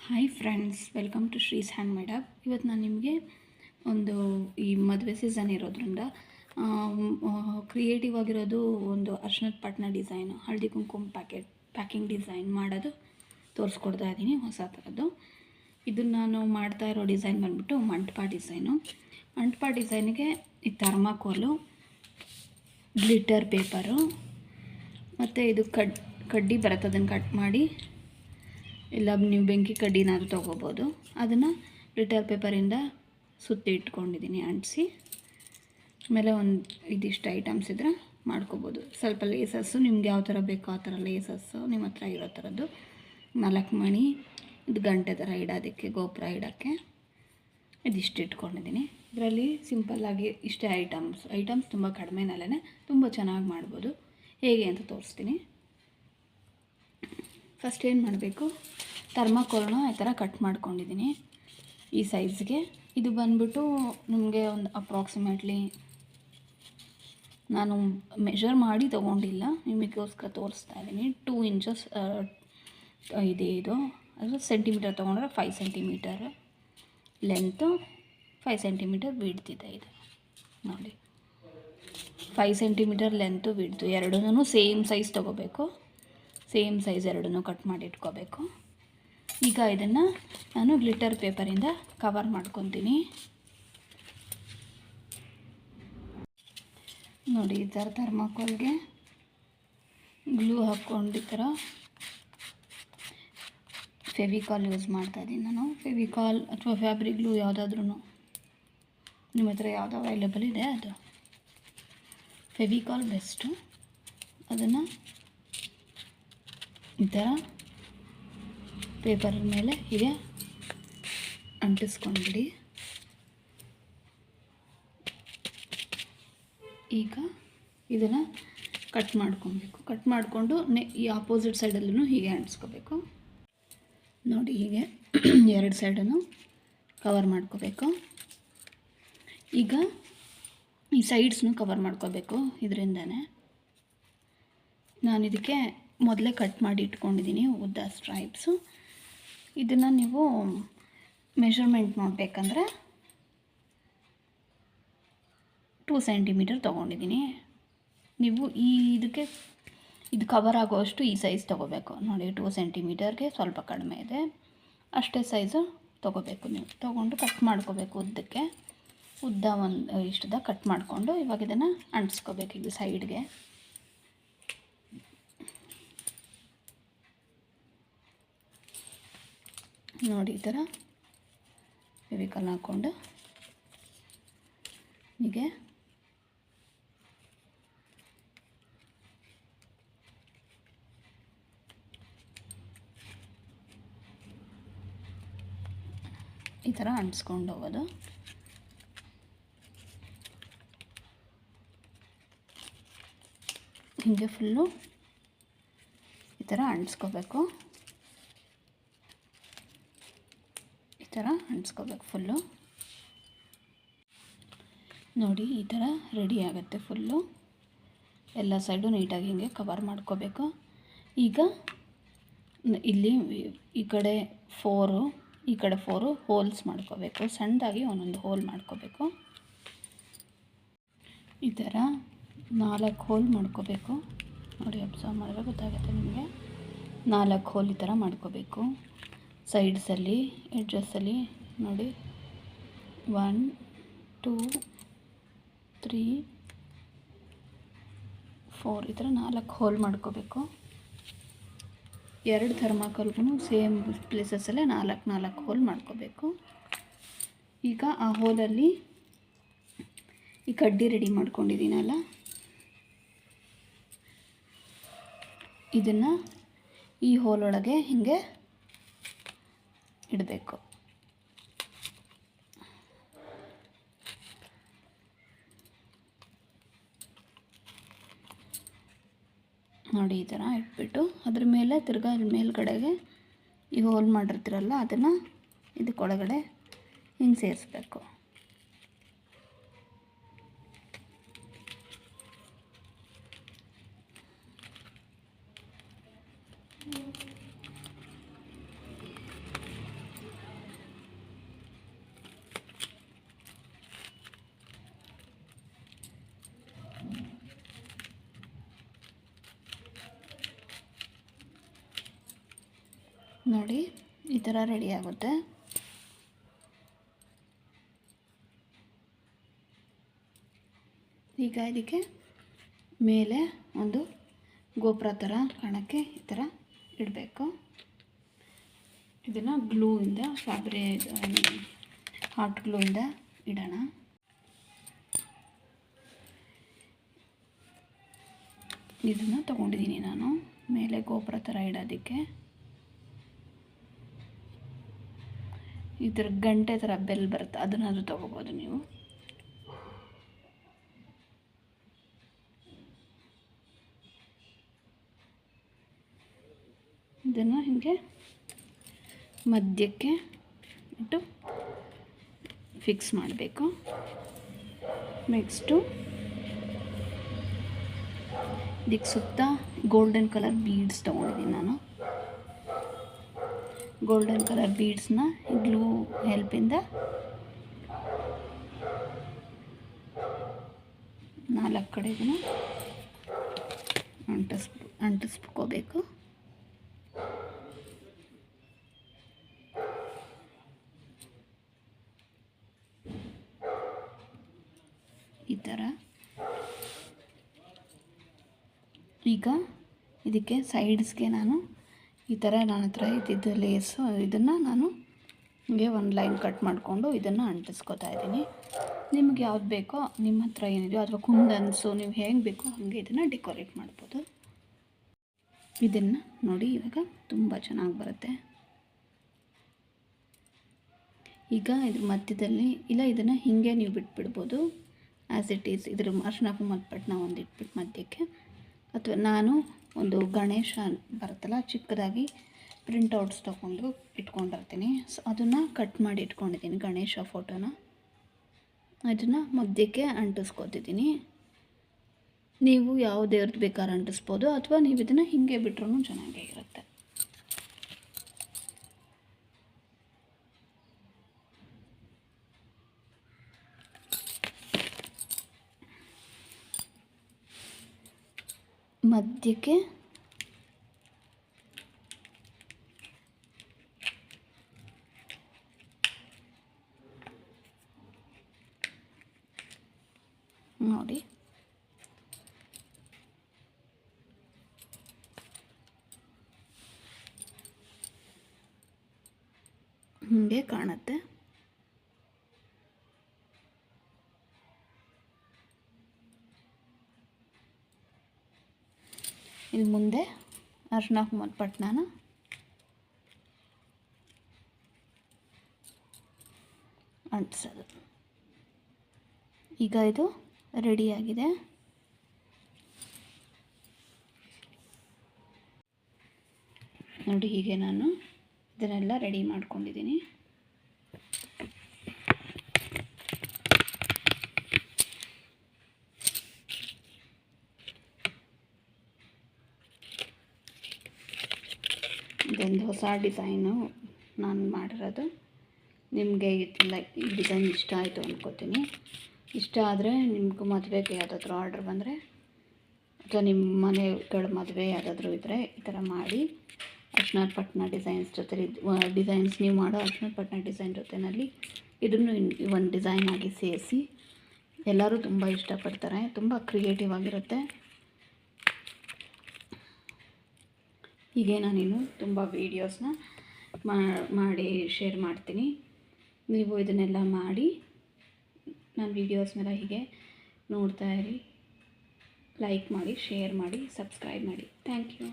Hi friends, welcome to Shri's hand made up. ಇವತ್ತು ನಾನು ನಿಮಗೆ ಒಂದು ಈ ಮದುವೆ ಸೀಸನ್ ಇರೋದ್ರಿಂದ ಕ್ರಿಯೇಟಿವ್ ಆಗಿರೋದು ಒಂದು ಅರ್ಶಿನದ ಪಟ್ನ ಡಿಸೈನು, ಹಳದಿ ಕುಂಕುಮ ಪ್ಯಾಕಿಂಗ್ ಡಿಸೈನ್ ಮಾಡೋದು ತೋರಿಸ್ಕೊಡ್ತಾ ಇದ್ದೀನಿ. ಹೊಸ ಥರದ್ದು ಇದನ್ನು ನಾನು ಮಾಡ್ತಾ ಇರೋ ಡಿಸೈನ್ ಬಂದ್ಬಿಟ್ಟು ಮಂಟಪ ಡಿಸೈನು. ಮಂಟಪ ಡಿಸೈನಿಗೆ ಈ ಥರ್ಮಾಕೋಲು, ಗ್ಲಿಟರ್ ಪೇಪರು ಮತ್ತು ಇದು ಕಡ್ಡಿ ಬರುತ್ತೆ, ಅದನ್ನು ಕಟ್ ಮಾಡಿ, ಇಲ್ಲ ನೀವು ಬೆಂಕಿ ಕಡ್ಡಿನಾದರೂ ತೊಗೋಬೋದು. ಅದನ್ನು ಗ್ಲಿಟರ್ ಪೇಪರಿಂದ ಸುತ್ತಿ ಇಟ್ಕೊಂಡಿದ್ದೀನಿ ಅಂಟಿಸಿ. ಆಮೇಲೆ ಇದಿಷ್ಟು ಐಟಮ್ಸ್ ಇದ್ದರೆ ಮಾಡ್ಕೋಬೋದು. ಸ್ವಲ್ಪ ಲೇಸಸ್ಸು ನಿಮ್ಗೆ ಯಾವ ಥರ ಬೇಕೋ ಆ ಥರ ಲೇಸಸ್ಸು ನಿಮ್ಮ ಹತ್ರ ಇರೋ ಥರದ್ದು. 4 ಮಣಿ, ಇದು ಗಂಟೆ ಥರ ಇಡೋದಕ್ಕೆ, ಗೋಪುರ ಇಡೋಕ್ಕೆ ಇದಿಷ್ಟು ಇಟ್ಕೊಂಡಿದ್ದೀನಿ. ಇದರಲ್ಲಿ ಸಿಂಪಲ್ಲಾಗಿ ಇಷ್ಟೇ ಐಟಮ್ಸ್ ತುಂಬ ಕಡಿಮೆನಲ್ಲೇ ತುಂಬ ಚೆನ್ನಾಗಿ ಮಾಡ್ಬೋದು. ಹೇಗೆ ಅಂತ ತೋರಿಸ್ತೀನಿ. ಫಸ್ಟ್ ಏನು ಮಾಡಬೇಕು, ಥರ್ಮಾಕೋಲ್ನ ಈ ಥರ ಕಟ್ ಮಾಡ್ಕೊಂಡಿದ್ದೀನಿ ಈ ಸೈಜ್ಗೆ. ಇದು ಬಂದ್ಬಿಟ್ಟು ನಿಮಗೆ ಒಂದು ಅಪ್ರಾಕ್ಸಿಮೇಟ್ಲಿ, ನಾನು ಮೆಷರ್ ಮಾಡಿ ತೊಗೊಂಡಿಲ್ಲ, ನಿಮಗೋಸ್ಕರ ತೋರಿಸ್ತಾ ಇದ್ದೀನಿ. 2 ಇಂಚಸ್ ಇದು ಅದು ಸೆಂಟಿಮೀಟರ್ ತೊಗೊಂಡ್ರೆ 5 ಸೆಂಟಿಮೀಟರ್ ಲೆಂತು, 5 ಸೆಂಟಿಮೀಟರ್ ವಿಡ್ತಿದೆ. ಇದು ನೋಡಿ, 5 ಸೆಂಟಿಮೀಟರ್ ಲೆಂತು ವಿಡ್ತು ಎರಡೂ ಸೇಮ್ ಸೈಜ್ ತೊಗೋಬೇಕು. ಸೇಮ್ ಸೈಜ್ ಎರಡನ್ನೂ ಕಟ್ ಮಾಡಿ ಇಟ್ಕೋಬೇಕು. ಈಗ ಇದನ್ನು ನಾನು ಗ್ಲಿಟರ್ ಪೇಪರಿಂದ ಕವರ್ ಮಾಡ್ಕೊತೀನಿ. ನೋಡಿ, ಈ ಥರ ಥರ್ಮಾಕೋಲ್ಗೆ ಗ್ಲೂ ಹಾಕ್ಕೊಂಡು ಈ ಥರ ಫೆವಿಕಾಲ್ ಯೂಸ್ ಮಾಡ್ತಾಯಿದ್ದೀನಿ ನಾನು. ಫೆವಿಕಾಲ್ ಅಥವಾ ಫ್ಯಾಬ್ರಿಕ್ ಗ್ಲೂ ಯಾವುದಾದ್ರೂ ನಿಮ್ಮ ಹತ್ರ ಯಾವುದು ಅವೈಲೇಬಲ್ ಇದೆ ಅದು. ಫೆವಿಕಾಲ್ ಬೆಸ್ಟು. ಅದನ್ನು ಈ ಥರ ಪೇಪರ್ ಮೇಲೆ ಹೀಗೆ ಅಂಟಿಸ್ಕೊಂಡ್ಬಿಡಿ. ಈಗ ಇದನ್ನು ಕಟ್ ಮಾಡ್ಕೊಬೇಕು. ಕಟ್ ಮಾಡಿಕೊಂಡು ಈ ಆಪೋಸಿಟ್ ಸೈಡಲ್ಲೂ ಹೀಗೆ ಅಂಟಿಸ್ಕೋಬೇಕು. ನೋಡಿ, ಹೀಗೆ 2 ಸೈಡನ್ನು ಕವರ್ ಮಾಡ್ಕೋಬೇಕು. ಈಗ ಈ ಸೈಡ್ಸ್ನು ಕವರ್ ಮಾಡ್ಕೋಬೇಕು. ಇದರಿಂದನೇ ನಾನು ಇದಕ್ಕೆ ಮೊದಲೇ ಕಟ್ ಮಾಡಿ ಇಟ್ಕೊಂಡಿದ್ದೀನಿ ಉದ್ದ ಸ್ಟ್ರೈಪ್ಸು. ಇದನ್ನು ನೀವು ಮೆಷರ್ಮೆಂಟ್ ನೋಡಬೇಕಂದ್ರೆ 2 ಸೆಂಟಿಮೀಟರ್ ತೊಗೊಂಡಿದ್ದೀನಿ. ನೀವು ಇದಕ್ಕೆ ಇದು ಕವರ್ ಆಗೋಷ್ಟು ಈ ಸೈಜ್ ತೊಗೋಬೇಕು. ನೋಡಿ, 2 ಸೆಂಟಿಮೀಟರ್ಗೆ ಸ್ವಲ್ಪ ಕಡಿಮೆ ಇದೆ, ಅಷ್ಟೇ ಸೈಜು ತೊಗೋಬೇಕು. ನೀವು ತೊಗೊಂಡು ಕಟ್ ಮಾಡ್ಕೋಬೇಕು. ಉದ್ದ ಒಂದು ಇಷ್ಟದ ಕಟ್ ಮಾಡಿಕೊಂಡು ಇವಾಗ ಇದನ್ನು ಅಂಟಿಸ್ಕೋಬೇಕು ಇದು ಸೈಡ್ಗೆ. ನೋಡಿ, ಈ ಥರ ಫೆವಿಕಾಲ್ ಹಾಕ್ಕೊಂಡು ಹೀಗೆ ಈ ಥರ ಅಂಟಿಸ್ಕೊಂಡು ಹೋಗೋದು. ಹೀಗೆ ಫುಲ್ಲು ಈ ಥರ ಅಂಟಿಸ್ಕೋಬೇಕು. ಈ ಥರ ಅಂಟಿಸ್ಕೋಬೇಕು ಫುಲ್ಲು. ನೋಡಿ, ಈ ಥರ ರೆಡಿ ಆಗುತ್ತೆ ಫುಲ್ಲು. ಎಲ್ಲ ಸೈಡು ನೀಟಾಗಿ ಹಿಂಗೆ ಕವರ್ ಮಾಡ್ಕೋಬೇಕು. ಈಗ ಇಲ್ಲಿ ಈ ಕಡೆ 4, ಈ ಕಡೆ 4 ಹೋಲ್ಸ್ ಮಾಡ್ಕೋಬೇಕು. ಸಣ್ಣದಾಗಿ ಒಂದೊಂದು ಹೋಲ್ ಮಾಡ್ಕೋಬೇಕು. ಈ ಥರ 4 ಹೋಲ್ ಮಾಡ್ಕೋಬೇಕು. ನೋಡಿ, ಅಬ್ಸರ್ವ್ ಮಾಡಿದ್ರೆ ಗೊತ್ತಾಗುತ್ತೆ ನಿಮಗೆ. 4 ಹೋಲ್ ಈ ಥರ ಮಾಡ್ಕೋಬೇಕು. ಸೈಡ್ಸಲ್ಲಿ, ಎಡ್ಜಸ್ಸಲ್ಲಿ ನೋಡಿ, 1 2 3 4 ಈ ಥರ 4 ಹೋಲ್ ಮಾಡ್ಕೋಬೇಕು. 2 ಥರ್ಮಾಕೋಲ್ಗೂ ಸೇಮ್ ಪ್ಲೇಸಸ್ಸಲ್ಲೇ 4 ಹೋಲ್ ಮಾಡ್ಕೋಬೇಕು. ಈಗ ಆ ಹೋಲಲ್ಲಿ ಈ ಕಡ್ಡಿ ರೆಡಿ ಮಾಡ್ಕೊಂಡಿದ್ದೀನಲ್ಲ, ಇದನ್ನು ಈ ಹೋಲೊಳಗೆ ಹೀಗೆ ಇಡಬೇಕು. ನೋಡಿ, ಈ ಥರ ಇಟ್ಬಿಟ್ಟು ಅದ್ರ ಮೇಲೆ ತಿರ್ಗಾ ಮೇಲ್ಗಡೆಗೆ ಈ ಹೋಲ್ ಮಾಡಿರ್ತೀರಲ್ಲ ಅದನ್ನು ಇದಕ್ಕೊಳಗಡೆ ಹಿಂಗೆ ಸೇರಿಸ್ಬೇಕು. ನೋಡಿ ಈ ಥರ ರೆಡಿ ಆಗುತ್ತೆ. ಈಗ ಇದಕ್ಕೆ ಮೇಲೆ ಒಂದು ಗೋಪುರ ಥರ ಕಾಣೋಕ್ಕೆ ಈ ಥರ ಇಡಬೇಕು. ಇದನ್ನು ಗ್ಲೂಯಿಂದ ಹಾಟ್ ಗ್ಲೂಯಿಂದ ಇಡೋಣ. ಇದನ್ನು ತೊಗೊಂಡಿದ್ದೀನಿ ನಾನು ಮೇಲೆ ಗೋಪುರ ಥರ ಇಡೋದಕ್ಕೆ. ಈ ಥರ ಗಂಟೆ ಥರ ಬೆಲ್ ಬರುತ್ತೆ, ಅದನ್ನಾದರೂ ತೊಗೋಬೋದು ನೀವು. ಇದನ್ನು ಹೀಗೆ ಮಧ್ಯಕ್ಕೆ ಇಟ್ಟು ಫಿಕ್ಸ್ ಮಾಡಬೇಕು. ನೆಕ್ಸ್ಟು ಇದಕ್ಕೆ ಸುತ್ತ ಗೋಲ್ಡನ್ ಕಲರ್ ಬೀಡ್ಸ್ ತೊಗೊಂಡಿದ್ದೀನಿ ನಾನು. ಗೋಲ್ಡನ್ ಕಲರ್ ಬೀಡ್ಸ್ನ ಗ್ಲೂ ಹೆಲ್ಪಿಂದ 4 ಕಡೆಗೂ ಅಂಟಿಸ್ಕೋಬೇಕು. ಈ ಥರ. ಈಗ ಇದಕ್ಕೆ ಸೈಡ್ಸ್ಗೆ ನಾನು ಈ ಥರ ನನ್ನ ಹತ್ರ ಇದ್ದಿದ್ದು ಲೇಸು, ಇದನ್ನು ನಾನು ಹೀಗೆ ಒಂದು ಲೈನ್ ಕಟ್ ಮಾಡಿಕೊಂಡು ಇದನ್ನು ಅಂಟಿಸ್ಕೊತಾ ಇದ್ದೀನಿ. ನಿಮ್ಗೆ ಯಾವ್ದು ಬೇಕೋ ನಿಮ್ಮ ಹತ್ರ ಏನಿದೆಯೋ ಅಥವಾ ಕುಂದನ್ಸು ನೀವು ಹೇಗೆ ಬೇಕೋ ಹಾಗೆ ಇದನ್ನು ಡೆಕೋರೇಟ್ ಮಾಡ್ಬೋದು. ಇದನ್ನು ನೋಡಿ ಇವಾಗ ತುಂಬ ಚೆನ್ನಾಗಿ ಬರುತ್ತೆ. ಈಗ ಇದ್ರ ಮಧ್ಯದಲ್ಲಿ ಇಲ್ಲ, ಇದನ್ನು ಹೀಗೆ ನೀವು ಬಿಟ್ಬಿಡ್ಬೋದು ಆ್ಯಸ್ ಇಟ್ ಈಸ್. ಇದ್ರ ಅರಿಶಿನ ಕುಂಕುಮದ ಪಟ್ಟಣ ಒಂದು ಇಟ್ಬಿಟ್ಟು ಮಧ್ಯಕ್ಕೆ, ಅಥವಾ ನಾನು ಒಂದು ಗಣೇಶ ಬರುತ್ತಲ್ಲ ಚಿಕ್ಕದಾಗಿ ಪ್ರಿಂಟೌಟ್ಸ್ ತೊಗೊಂಡು ಇಟ್ಕೊಂಡಿರ್ತೀನಿ. ಸೊ ಅದನ್ನು ಕಟ್ ಮಾಡಿ ಇಟ್ಕೊಂಡಿದ್ದೀನಿ ಗಣೇಶ ಫೋಟೋನ. ಅದನ್ನು ಮಧ್ಯಕ್ಕೆ ಅಂಟಿಸ್ಕೊತಿದ್ದೀನಿ. ನೀವು ಯಾವ ದೇವ್ರದ್ದು ಬೇಕಾದ್ರೆ ಅಂಟಿಸ್ಬೋದು, ಅಥವಾ ನೀವು ಇದನ್ನು ಹೀಗೆ ಬಿಟ್ರೂ ಚೆನ್ನಾಗೇ ಇರುತ್ತೆ. ಮಧ್ಯಕ್ಕೆ ನೋಡಿ ಹೀಗೆ ಕಾಣುತ್ತೆ. ಇಲ್ಲಿ ಮುಂದೆ ಅರಿಶಿನ ಕುಂಕುಮದ ಪಟ್ಟಣನ ಅಂಟಿಸೋದು. ಈಗ ಇದು ರೆಡಿಯಾಗಿದೆ. ನೋಡಿ ಹೀಗೆ ನಾನು ಇದನ್ನೆಲ್ಲ ರೆಡಿ ಮಾಡ್ಕೊಂಡಿದ್ದೀನಿ. ಇದೊಂದು ಹೊಸ ಡಿಸೈನು ನಾನು ಮಾಡಿರೋದು. ನಿಮಗೆ ಈ ಡಿಸೈನ್ ಇಷ್ಟ ಆಯಿತು ಅಂದ್ಕೋತೀನಿ. ಇಷ್ಟ ಆದರೆ ನಿಮ್ಗೆ ಮದುವೆಗೆ ಯಾವುದಾದ್ರೂ ಆರ್ಡ್ರ್ ಬಂದರೆ ಅಥವಾ ನಿಮ್ಮ ಮನೆಗಳ ಮದುವೆ ಯಾವುದಾದ್ರೂ ಇದ್ದರೆ ಈ ಥರ ಮಾಡಿ ಅರಿಶಿನ ಪಟ್ಟಣ ಡಿಸೈನ್ಸ್ ಜೊತೆ ಡಿಸೈನ್ಸ್ ನೀವು ಮಾಡೋ ಅರಿಶಿನ ಪಟ್ಟಣ ಡಿಸೈನ್ ಜೊತೆಯಲ್ಲಿ ಇದನ್ನು ಒಂದು ಡಿಸೈನ್ ಆಗಿ ಸೇರಿಸಿ ಎಲ್ಲರೂ ತುಂಬ ಇಷ್ಟಪಡ್ತಾರೆ. ತುಂಬ ಕ್ರಿಯೇಟಿವ್ ಆಗಿರುತ್ತೆ. ಹೀಗೆ ನಾನಿನ್ನು ತುಂಬ ವೀಡಿಯೋಸ್ನ ಮಾಡಿ ಶೇರ್ ಮಾಡ್ತೀನಿ. ನೀವು ಇದನ್ನೆಲ್ಲ ಮಾಡಿ ನನ್ನ ವೀಡಿಯೋಸ್ನೆಲ್ಲ ಹೀಗೆ ನೋಡ್ತಾ ಇರಿ. ಲೈಕ್ ಮಾಡಿ, ಶೇರ್ ಮಾಡಿ, ಸಬ್ಸ್ಕ್ರೈಬ್ ಮಾಡಿ. Thank you.